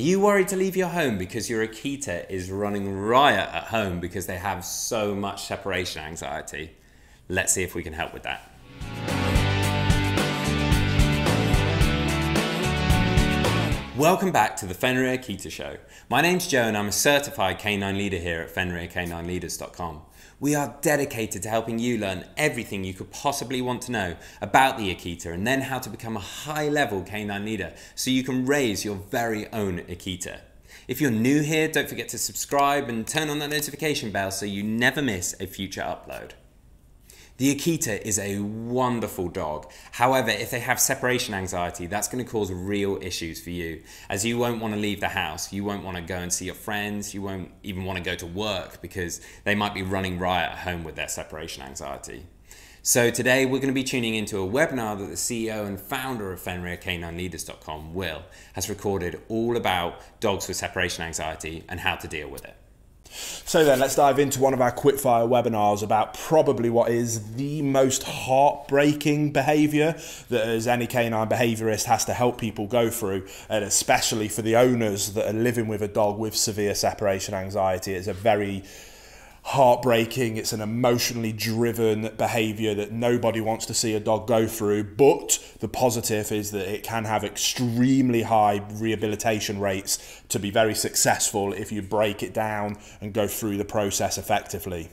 Are you worried to leave your home because your Akita is running riot at home because they have so much separation anxiety? Let's see if we can help with that. Welcome back to the Fenrir Akita Show. My name's Joe and I'm a certified canine leader here at FenrirCanineLeaders.com. We are dedicated to helping you learn everything you could possibly want to know about the Akita and then how to become a high-level canine leader so you can raise your very own Akita. If you're new here, don't forget to subscribe and turn on that notification bell so you never miss a future upload. The Akita is a wonderful dog. However, if they have separation anxiety, that's going to cause real issues for you, as you won't want to leave the house, you won't want to go and see your friends, you won't even want to go to work because they might be running riot at home with their separation anxiety. So today we're going to be tuning into a webinar that the CEO and founder of FenrirCanineLeaders.com, Will, has recorded all about dogs with separation anxiety and how to deal with it. So then let's dive into one of our quickfire webinars about probably what is the most heartbreaking behaviour that as any canine behaviourist has to help people go through, and especially for the owners that are living with a dog with severe separation anxiety. It's a very heartbreaking, it's an emotionally driven behaviour that nobody wants to see a dog go through, but the positive is that it can have extremely high rehabilitation rates to be very successful if you break it down and go through the process effectively.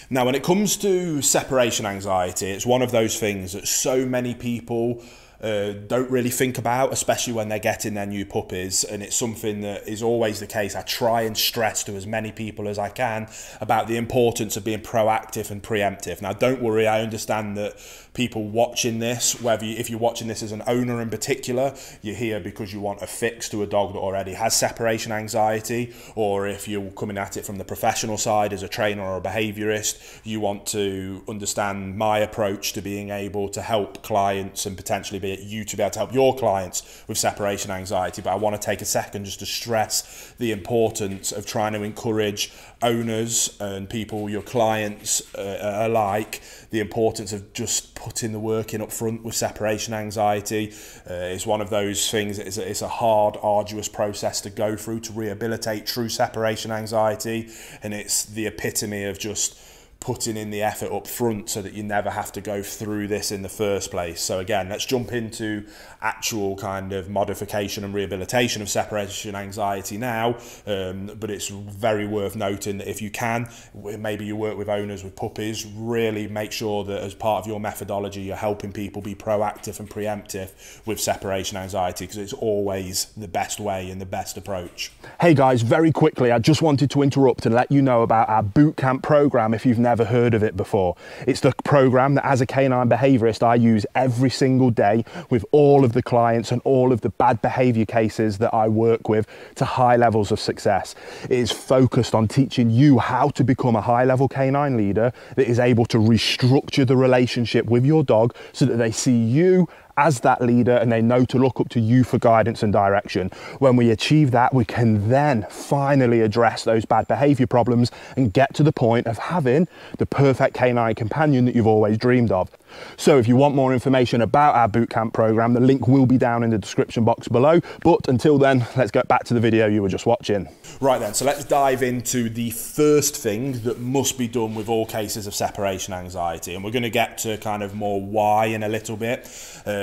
Now, when it comes to separation anxiety, it's one of those things that so many people don't really think about, especially when they're getting their new puppies, and it's something that is always the case. I try and stress to as many people as I can about the importance of being proactive and preemptive. Now, don't worry, I understand that people watching this, if you're watching this as an owner in particular, you're here because you want a fix to a dog that already has separation anxiety, or if you're coming at it from the professional side as a trainer or a behaviourist, you want to understand my approach to being able to help clients and potentially be you to be able to help your clients with separation anxiety. But I want to take a second just to stress the importance of trying to encourage owners and people, your clients alike, the importance of just putting the work in up front with separation anxiety. It's one of those things, it's a hard, arduous process to go through to rehabilitate true separation anxiety, and it's the epitome of just putting in the effort up front so that you never have to go through this in the first place. So again, let's jump into actual kind of modification and rehabilitation of separation anxiety now, but it's very worth noting that if you can, maybe you work with owners with puppies, really make sure that as part of your methodology you're helping people be proactive and preemptive with separation anxiety, because it's always the best way and the best approach. Hey guys, very quickly, I just wanted to interrupt and let you know about our bootcamp program if you've never heard of it before. It's the program that as a canine behaviourist I use every single day with all of the clients and all of the bad behaviour cases that I work with to high levels of success. It is focused on teaching you how to become a high level canine leader that is able to restructure the relationship with your dog so that they see you as that leader and they know to look up to you for guidance and direction. When we achieve that, we can then finally address those bad behavior problems and get to the point of having the perfect canine companion that you've always dreamed of. So if you want more information about our bootcamp program, the link will be down in the description box below. But until then, let's get back to the video you were just watching. Right then, so let's dive into the first thing that must be done with all cases of separation anxiety. And we're going to get to kind of more why in a little bit.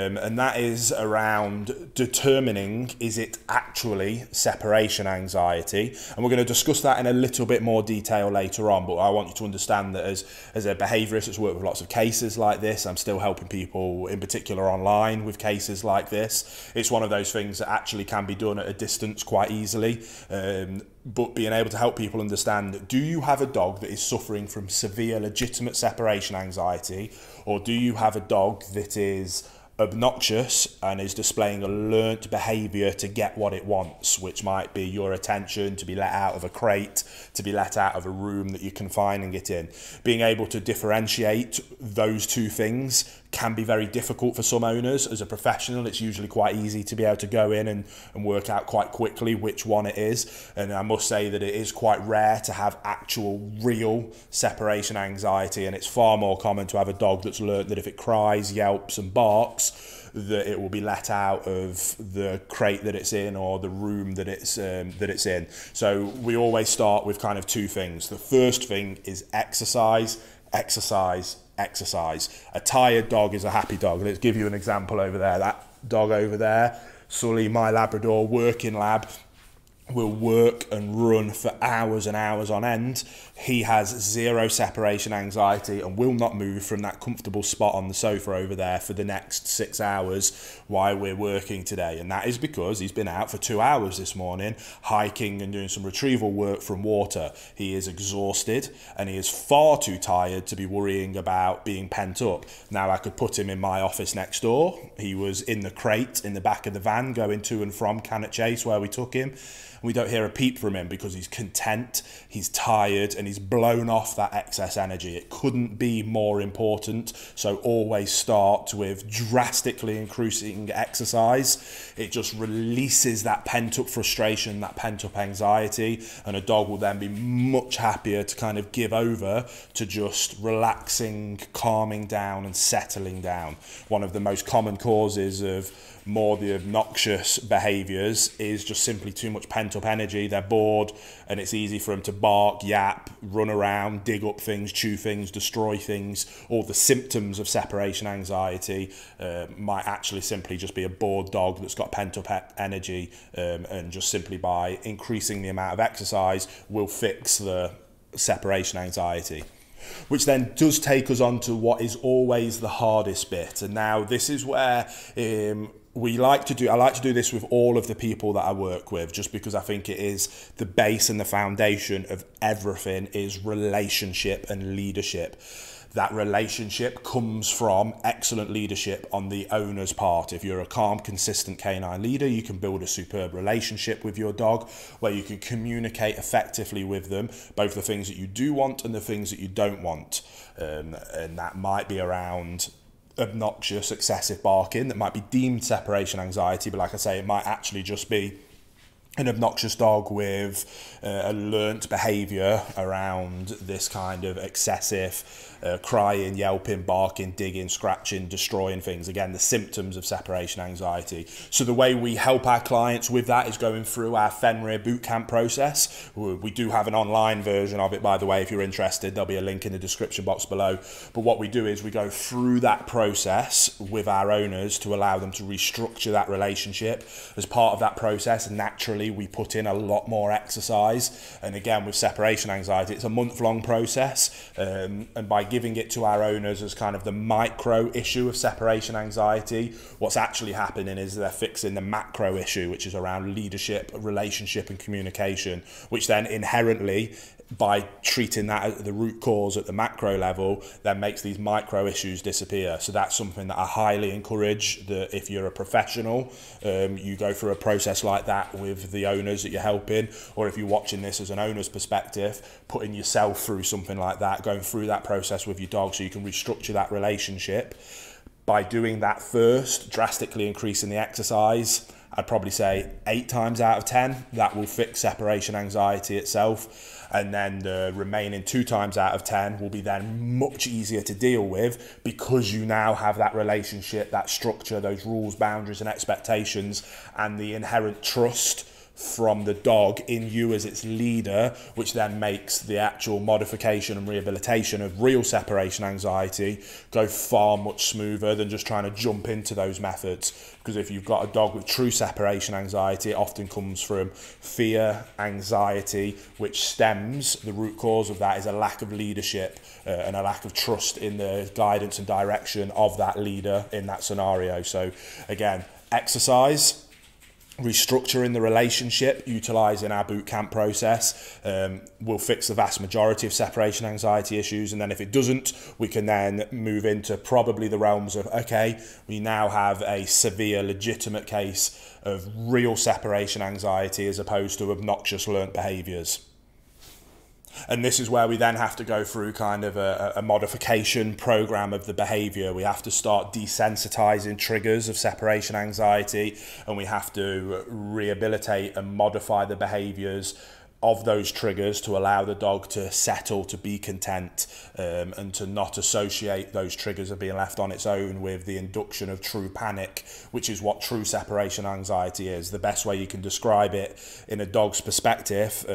And that is around determining, is it actually separation anxiety? And we're going to discuss that in a little bit more detail later on. But I want you to understand that as a behaviourist that's worked with lots of cases like this, I'm still helping people in particular online with cases like this. It's one of those things that actually can be done at a distance quite easily. But being able to help people understand, do you have a dog that is suffering from severe legitimate separation anxiety, or do you have a dog that is obnoxious and is displaying a learnt behaviour to get what it wants, which might be your attention, to be let out of a crate, to be let out of a room that you're confining it in. Being able to differentiate those two things can be very difficult for some owners. As a professional, it's usually quite easy to be able to go in and work out quite quickly which one it is. And I must say that it is quite rare to have actual real separation anxiety, and it's far more common to have a dog that's learnt that if it cries, yelps and barks, that it will be let out of the crate that it's in or the room that it's in. So we always start with kind of two things. The first thing is exercise, exercise, exercise. A tired dog is a happy dog. Let's give you an example over there. That dog over there, Sully, my Labrador, working lab, will work and run for hours and hours on end. He has zero separation anxiety and will not move from that comfortable spot on the sofa over there for the next 6 hours while we're working today. And that is because he's been out for 2 hours this morning, hiking and doing some retrieval work from water. He is exhausted and he is far too tired to be worrying about being pent up. Now, I could put him in my office next door. He was in the crate in the back of the van going to and from Cannock Chase where we took him. We don't hear a peep from him because he's content, he's tired, and he's blown off that excess energy. It couldn't be more important. So always start with drastically increasing exercise. It just releases that pent-up frustration, that pent-up anxiety, and a dog will then be much happier to kind of give over to just relaxing, calming down, and settling down. One of the most common causes of more the obnoxious behaviours is just simply too much pent-up energy. They're bored and it's easy for them to bark, yap, run around, dig up things, chew things, destroy things. All the symptoms of separation anxiety might actually simply just be a bored dog that's got pent-up energy, and just simply by increasing the amount of exercise will fix the separation anxiety. Which then does take us on to what is always the hardest bit. And now this is where I like to do this with all of the people that I work with, just because I think it is the base and the foundation of everything is relationship and leadership. That relationship comes from excellent leadership on the owner's part. If you're a calm, consistent canine leader, you can build a superb relationship with your dog where you can communicate effectively with them, both the things that you do want and the things that you don't want. And that might be around obnoxious, excessive barking that might be deemed separation anxiety, but like I say, it might actually just be an obnoxious dog with a learnt behaviour around this kind of excessive crying, yelping, barking, digging, scratching, destroying things. Again, the symptoms of separation anxiety. So the way we help our clients with that is going through our Fenrir bootcamp process. We do have an online version of it, by the way, if you're interested. There'll be a link in the description box below. But what we do is we go through that process with our owners to allow them to restructure that relationship. As part of that process, naturally, we put in a lot more exercise. And again, with separation anxiety, it's a month-long process. And by giving it to our owners as kind of the micro issue of separation anxiety, what's actually happening is they're fixing the macro issue, which is around leadership, relationship, and communication, which then inherently, by treating that at the root cause at the macro level, then makes these micro issues disappear. So that's something that I highly encourage, that if you're a professional, you go through a process like that with the owners that you're helping, or if you're watching this as an owner's perspective, putting yourself through something like that, going through that process with your dog so you can restructure that relationship. By doing that first, drastically increasing the exercise, I'd probably say 8 times out of 10, that will fix separation anxiety itself. And then the remaining 2 times out of 10 will be then much easier to deal with because you now have that relationship, that structure, those rules, boundaries and expectations, and the inherent trust from the dog in you as its leader, which then makes the actual modification and rehabilitation of real separation anxiety go far much smoother than just trying to jump into those methods. Because if you've got a dog with true separation anxiety, it often comes from fear, anxiety, which stems, the root cause of that is a lack of leadership and a lack of trust in the guidance and direction of that leader in that scenario. So again, exercise, restructuring the relationship, utilising our boot camp process will fix the vast majority of separation anxiety issues. And then if it doesn't, we can then move into probably the realms of, okay, we now have a severe, legitimate case of real separation anxiety as opposed to obnoxious learnt behaviours. And this is where we then have to go through kind of a modification program of the behavior. We have to start desensitizing triggers of separation anxiety, and we have to rehabilitate and modify the behaviors of those triggers to allow the dog to settle, to be content, and to not associate those triggers of being left on its own with the induction of true panic, which is what true separation anxiety is. The best way you can describe it in a dog's perspective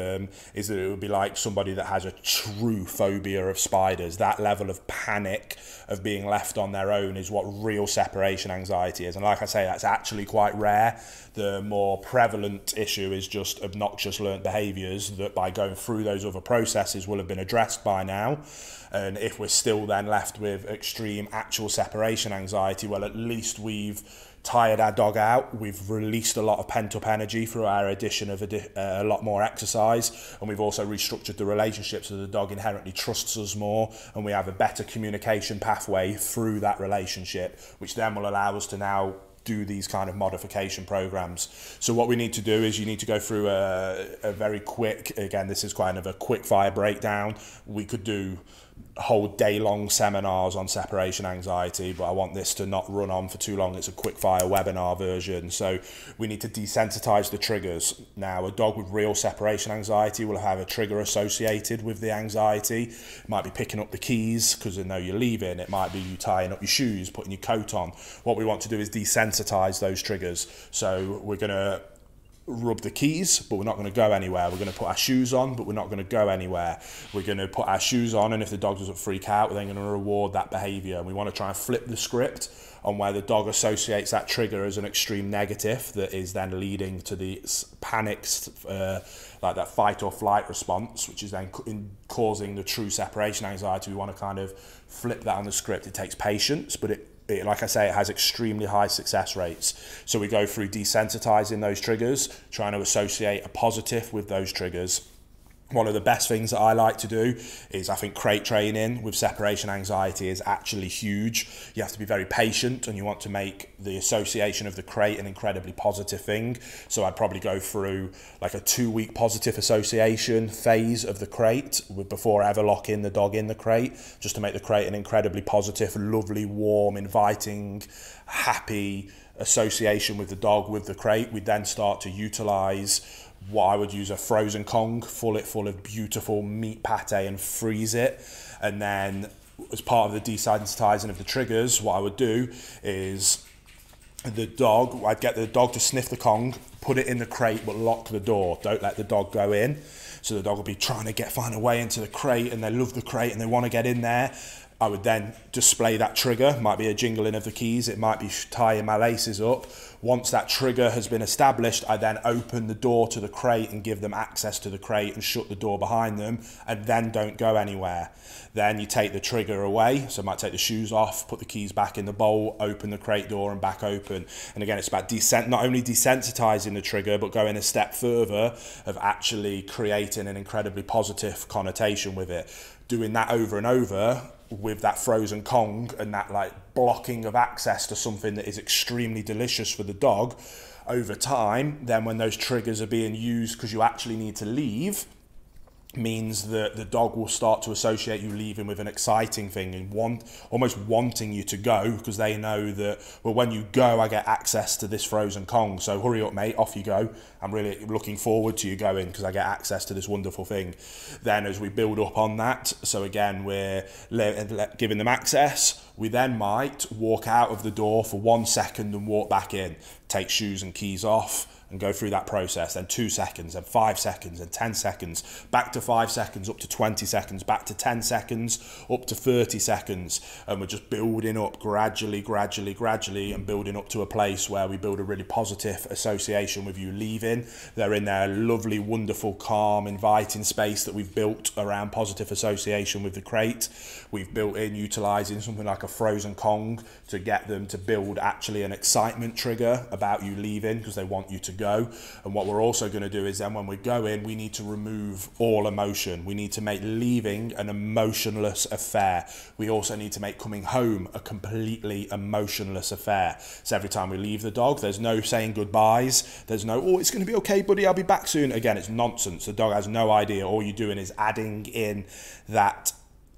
is that it would be like somebody that has a true phobia of spiders. That level of panic of being left on their own is what real separation anxiety is. And like I say, that's actually quite rare. The more prevalent issue is just obnoxious learnt behaviours that by going through those other processes will have been addressed by now. And if we're still then left with extreme actual separation anxiety, well, at least we've tired our dog out, we've released a lot of pent-up energy through our addition of a lot more exercise, and we've also restructured the relationship so the dog inherently trusts us more, and we have a better communication pathway through that relationship, which then will allow us to now do these kind of modification programs. So what we need to do is you need to go through a very quick, again, this is kind of a quick fire breakdown. We could do whole day-long seminars on separation anxiety, but I want this to not run on for too long. It's a quick fire webinar version. So we need to desensitize the triggers. Now, a dog with real separation anxiety will have a trigger associated with the anxiety. It might be picking up the keys because they know you're leaving. It might be you tying up your shoes, putting your coat on. What we want to do is desensitize those triggers. So we're going to rub the keys, but we're not going to go anywhere. We're going to put our shoes on, but we're not going to go anywhere. We're going to put our shoes on, and if the dog doesn't freak out, we're then going to reward that behavior. And we want to try and flip the script on where the dog associates that trigger as an extreme negative that is then leading to the panics, like that fight or flight response, which is then causing the true separation anxiety. We want to kind of flip that on the script. It takes patience, but it, like I say, it has extremely high success rates. So we go through desensitizing those triggers, trying to associate a positive with those triggers. One of the best things that I like to do is, I think crate training with separation anxiety is actually huge. You have to be very patient, and you want to make the association of the crate an incredibly positive thing. So I'd probably go through like a 2-week positive association phase of the crate before I ever lock in the dog in the crate, just to make the crate an incredibly positive, lovely, warm, inviting, happy association with the dog, with the crate. We then start to utilize what I would use a frozen Kong, fill it full of beautiful meat pate and freeze it. And then as part of the desensitizing of the triggers, what I would do is I'd get the dog to sniff the Kong, put it in the crate, but lock the door. Don't let the dog go in. So the dog will be trying to find a way into the crate, and they love the crate and they want to get in there. I would then display that trigger. Might be a jingling of the keys, it might be tying my laces up. Once that trigger has been established, I then open the door to the crate and give them access to the crate and shut the door behind them, and then don't go anywhere. Then you take the trigger away, so I might take the shoes off, put the keys back in the bowl, open the crate door and back open. And again, it's about not only desensitizing the trigger, but going a step further of actually creating an incredibly positive connotation with it. Doing that over and over with that frozen Kong and that like blocking of access to something that is extremely delicious for the dog over time, then when those triggers are being used because you actually need to leave, means that the dog will start to associate you leaving with an exciting thing and almost wanting you to go, because they know that, well, when you go, I get access to this frozen Kong, so hurry up, mate, off you go. I'm really looking forward to you going because I get access to this wonderful thing. Then as we build up on that, so again, we're giving them access, we then might walk out of the door for 1 second and walk back in, take shoes and keys off, and go through that process, then 2 seconds, and 5 seconds, and 10 seconds, back to 5 seconds, up to 20 seconds, back to 10 seconds, up to 30 seconds, and we're just building up gradually, and building up to a place where we build a really positive association with you leaving. They're in their lovely, wonderful, calm, inviting space that we've built around positive association with the crate. We've built in utilising something like a frozen Kong to get them to build actually an excitement trigger about you leaving because they want you to go. And what we're also going to do is then when we go in, we need to remove all emotion. We need to make leaving an emotionless affair. We also need to make coming home a completely emotionless affair. So every time we leave the dog, there's no saying goodbyes. There's no, oh, it's going to be okay, buddy, I'll be back soon. Again, it's nonsense. The dog has no idea. All you're doing is adding in that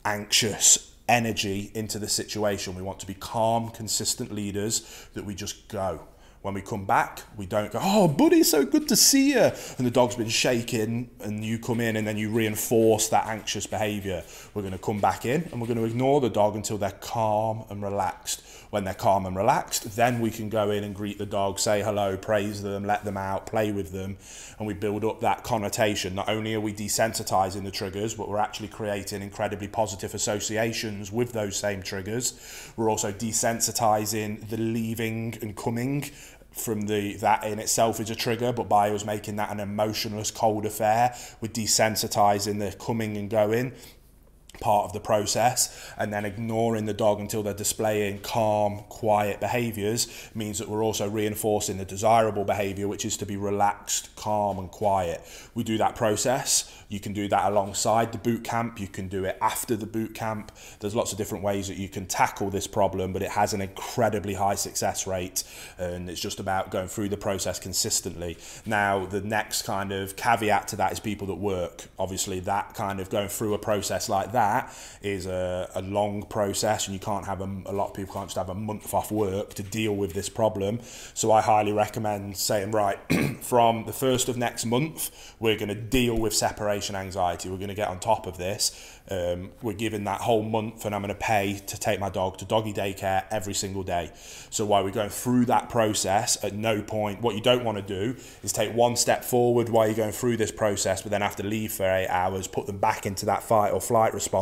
anxious energy into the situation. We want to be calm, consistent leaders that we just go. When we come back, we don't go, oh, buddy, so good to see you. And the dog's been shaking and you come in and then you reinforce that anxious behaviour. We're going to come back in and we're going to ignore the dog until they're calm and relaxed. When they're calm and relaxed, then we can go in and greet the dog, say hello, praise them, let them out, play with them. And we build up that connotation. Not only are we desensitizing the triggers, but we're actually creating incredibly positive associations with those same triggers. We're also desensitizing the leaving and coming from that in itself is a trigger, but by us making that an emotionless, cold affair, we're desensitizing the coming and going part of the process, and then ignoring the dog until they're displaying calm, quiet behaviours means that we're also reinforcing the desirable behaviour, which is to be relaxed, calm and quiet. We do that process. You can do that alongside the boot camp. You can do it after the boot camp. There's lots of different ways that you can tackle this problem, but it has an incredibly high success rate, and it's just about going through the process consistently. Now, the next kind of caveat to that is people that work. Obviously, that kind of going through a process like that is a long process, and you can't have a lot of people can't just have a month off work to deal with this problem. So I highly recommend saying, right, from the 1st of next month, we're going to deal with separation anxiety. We're going to get on top of this. We're given that whole month, and I'm going to pay to take my dog to doggy daycare every single day. So while we're going through that process, at no point, what you don't want to do is take one step forward while you're going through this process, but then have to leave for 8 hours, put them back into that fight or flight response,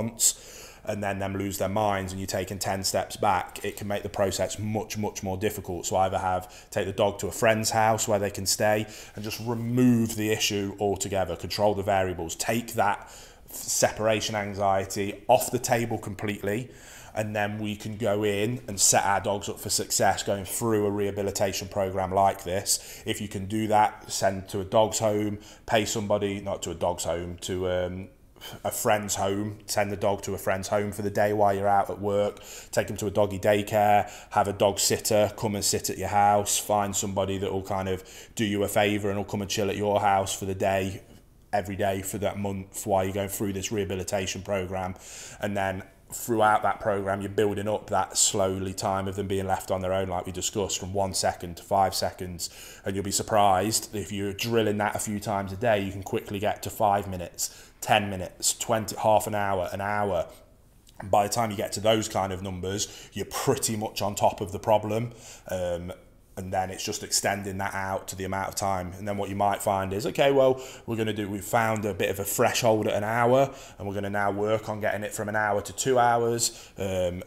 and then them lose their minds, and you're taking 10 steps back. It can make the process much, much more difficult. So either take the dog to a friend's house where they can stay and just remove the issue altogether, control the variables, take that separation anxiety off the table completely, and then we can go in and set our dogs up for success going through a rehabilitation program like this. If you can do that, send to a dog's home, pay somebody, not to a dog's home, to a friend's home, send the dog to a friend's home for the day while you're out at work, take them to a doggy daycare, have a dog sitter come and sit at your house, find somebody that will kind of do you a favour and will come and chill at your house for the day, every day for that month while you're going through this rehabilitation program. And then throughout that program, you're building up that slowly time of them being left on their own, like we discussed, from 1 second to 5 seconds. And you'll be surprised if you're drilling that a few times a day, you can quickly get to 5 minutes, 10 minutes, 20, half an hour, an hour. And by the time you get to those kind of numbers, you're pretty much on top of the problem. And then it's just extending that out to the amount of time. And then what you might find is, okay, well, we've found a bit of a threshold at an hour, and we're going to now work on getting it from an hour to 2 hours.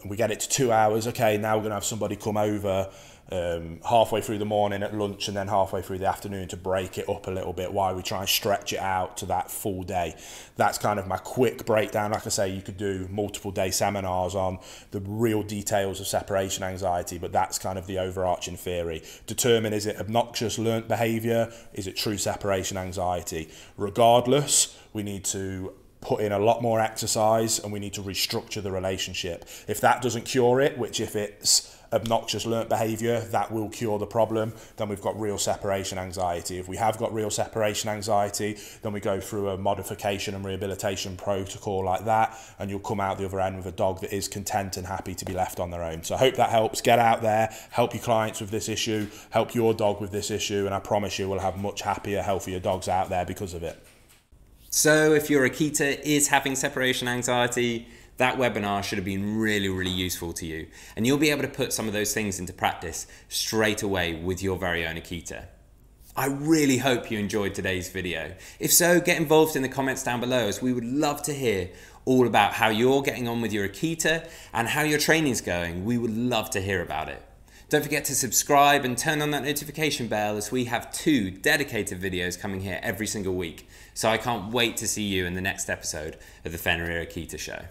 We get it to 2 hours. Okay, now we're going to have somebody come over halfway through the morning at lunch and then halfway through the afternoon to break it up a little bit while we try and stretch it out to that full day. That's kind of my quick breakdown. Like I say, you could do multiple day seminars on the real details of separation anxiety, but that's kind of the overarching theory. Determine, is it obnoxious learnt behaviour? Is it true separation anxiety? Regardless, we need to put in a lot more exercise and we need to restructure the relationship. If that doesn't cure it, which if it's obnoxious learnt behaviour, that will cure the problem, then we've got real separation anxiety. If we have got real separation anxiety, then we go through a modification and rehabilitation protocol like that, and you'll come out the other end with a dog that is content and happy to be left on their own. So I hope that helps. Get out there, help your clients with this issue, help your dog with this issue, and I promise you we'll have much happier, healthier dogs out there because of it. So if your Akita is having separation anxiety, that webinar should have been really, really useful to you. And you'll be able to put some of those things into practice straight away with your very own Akita. I really hope you enjoyed today's video. If so, get involved in the comments down below, as we would love to hear all about how you're getting on with your Akita and how your training's going. We would love to hear about it. Don't forget to subscribe and turn on that notification bell, as we have 2 dedicated videos coming here every single week. So I can't wait to see you in the next episode of the Fenrir Akita Show.